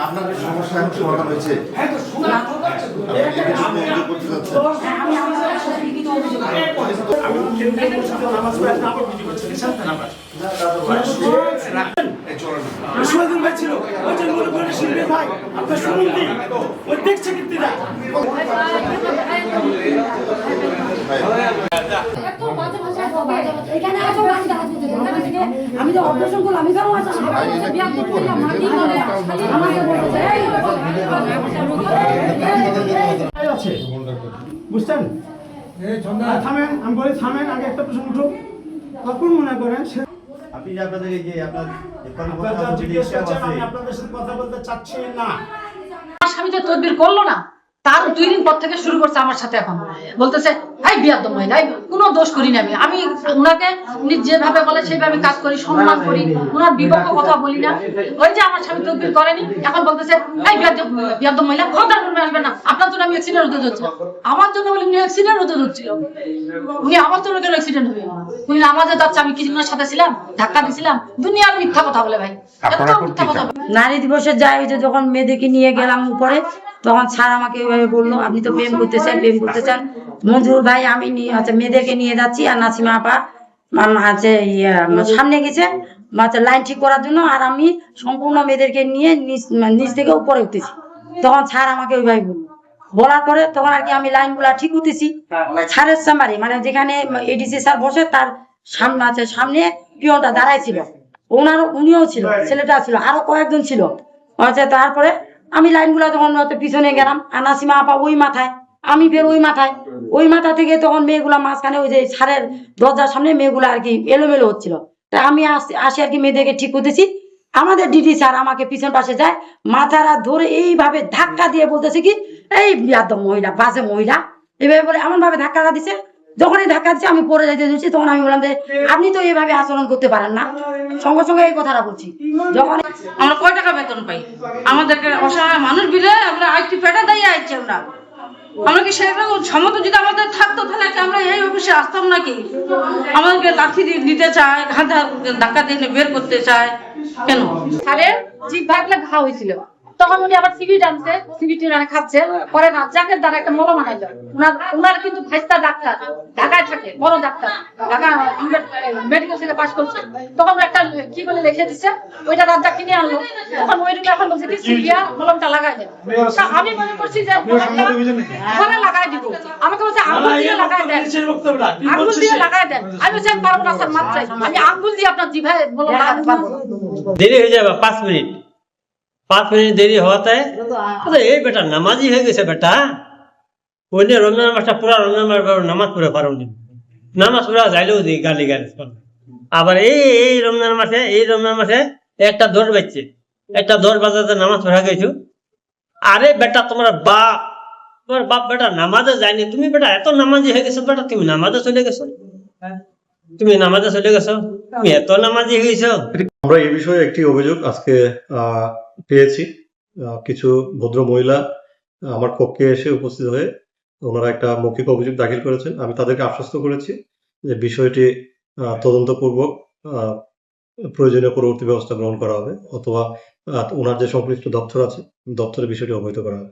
আপনাদের সমস্যা এখন সমাধান হয়েছে? আমি তো অপারেশন করলাম, আমি কেন বুঝছেন? থামেন, আমি বলি থামেন, আগে একটা প্রশ্ন উঠো। কখন মনে করেন আপনি যে আপনাদের এই যে আপনারা জিজ্ঞেস করছেন, আমি আপনাদের সাথে কথা বলতে চাচ্ছি না। স্বামী যে তদবির করলো না, তার 2 দিন পর থেকে শুরু করছে আমার সাথে। এখন বলতেছে এই বিয়াদব মহিলা, কোনো দোষ করি না আমি উনাকে উনি যেভাবে বলে সেইভাবে কাজ করি, সম্মান করি, উনার বিপক্ষ কথা বলি না। ওই যে আমার স্বামী তদবির করেনি, এখন বলতেছে এই বিয়াদব মহিলা, খবরদার করবে আসবে না, আপনার জন্য আমি অ্যাক্সিডেন্ট হতে যাচ্ছি। আমার জন্য বলে উনি অ্যাক্সিডেন্ট হতে যাচ্ছিল। উনি আমার জন্য কেন অ্যাক্সিডেন্ট হবে? উনি নামাজে যাচ্ছে, আমি কি উনার সাথে ছিলাম, ধাক্কা দিছিলাম? দুনিয়ার মিথ্যা কথা বলে ভাই, এত মিথ্যা কথা। নারী দিবসের যাই যে যখন মেয়েদেরকে নিয়ে গেলাম উপরে, তখন স্যার আমাকে এইভাবে বললো, আপনি তো প্রেম করতে চান মঞ্জুর ভাই, আমি মেয়েদেরকে নিয়ে যাচ্ছি। আর নাসিমা আপা আছে সামনে গেছে লাইন ঠিক করার জন্য, আর আমি সম্পূর্ণ মেয়েদেরকে নিয়ে নিচ থেকে উপরে উঠতেছি। তখন স্যার আমাকে ওইভাবে বলার পরে তখন আর কি আমি লাইন গুলা ঠিক উঠতেছি। স্যারের চেম্বারে মানে যেখানে এডিসি স্যার বসে, তার সামনে সামনে পিয়নটা দাঁড়াই ছিল, উনিও ছিল, ছেলেটা ছিল, আরো কয়েকজন ছিল। তারপরে আমি লাইন গুলা তখন পিছনে গেলাম, আর নাসিমা আপা ওই মাথায়, আমি ফের ওই মাথা থেকে তখন মেয়েগুলা মাঝখানে ওই যে ছাড়ের দরজার সামনে মেয়েগুলা আর কি এলোমেলো হচ্ছিল। তাই আমি আসি আর কি মেয়েদেরকে ঠিক করতেছি। আমাদের ডিডি স্যার আমাকে পিছন পাশে যায়, মাথারা ধরে এইভাবে ধাক্কা দিয়ে বলতেছে কি, এই বিয়াদব মহিলা, বাজে মহিলা, এইভাবে বলে এমন ভাবে ধাক্কা দিচ্ছে। যখনই ধাক্কা দিচ্ছে আমি পড়ে যাইতে দিচ্ছি, তখন আমি বললাম যে আপনি তো এইভাবে আচরণ করতে পারেন না। সঙ্গে সঙ্গে এই কথাটা বলছি। যখন আমরা কয় টাকা বেতন পাই? আমাদেরকে অসহায় মানুষ বিলে আমরা আইটি পেটা দিয়ে আইছি। আমরা কি সেরকম ক্ষমতা যদি আমাদের থাকতো, তাহলে কি আমরা এই অফিসে আসতাম নাকি? আমাদেরকে লাঠি দিয়ে দিতে চায়, ঘাঁটা ধাক্কা দিয়ে বের করতে চায় কেন? স্যারের জিভ ভাগলে ঘা হয়েছিল, তখন উনি আবার সিভিট আনছে, সিভিটি খাচ্ছে, পরে রাজ্জাকের দ্বারা একটা মলম আনাইল। উনার কিন্তু ভাইস্তা ডাক্তার, ঢাকায় থাকে, বড় ডাক্তার, ঢাকা মেডিকেল থেকে পাস করছে। তখন একটা কি বলে লিখে দিচ্ছে, ওইটা রাজ্জাক কিনে আনলো। তখন ওইটুকু এখন বলছে কি সিভিয়া মলমটা লাগাই দেন। আমি মনে করছি যে ঘরে লাগাই দিব। আমাকে বলছে আঙুল দিয়ে লাগাই দেন, আঙুল দিয়ে লাগাই দেন। আমি বলছি আমি পারবো না স্যার, মাপ চাই, আমি আঙুল দিয়ে আপনার জিভায় মলম লাগাতে পারবো। দেরি হয়ে যাবে 5 মিনিট, 5 মিনিট দেরি হওয়াতে এই বেটা নামাজি হয়ে গেছে। বেটা ওই রমজান মাসটা পুরা রমজান মাস নামাজ পড়ে পারোনি, নামাজ পড়া যাইলেও গালি গালি। আবার এই রমজান মাসে একটা দোষ বাজছে, একটা দোষ বাজাতে নামাজ পড়া গেছো। আরে বেটা তোমার বাপ বেটা নামাজে যায়নি, তুমি বেটা এত নামাজি হয়ে গেছো। বেটা তুমি নামাজে চলে গেছো, তুমি এত নামাজি হয়ে গেছো। আমরা এই বিষয়ে একটি অভিযোগ আজকে পেয়েছি। কিছু ভদ্র মহিলা আমার কক্ষে এসে উপস্থিত হয়ে ওনারা একটা মৌখিক অভিযোগ দাখিল করেছেন। আমি তাদেরকে আশ্বস্ত করেছি যে বিষয়টি তদন্তপূর্বক প্রয়োজনীয় পরবর্তী ব্যবস্থা গ্রহণ করা হবে, অথবা ওনার যে সংশ্লিষ্ট দপ্তর আছে, দপ্তরের বিষয়টি অবহিত করা হবে।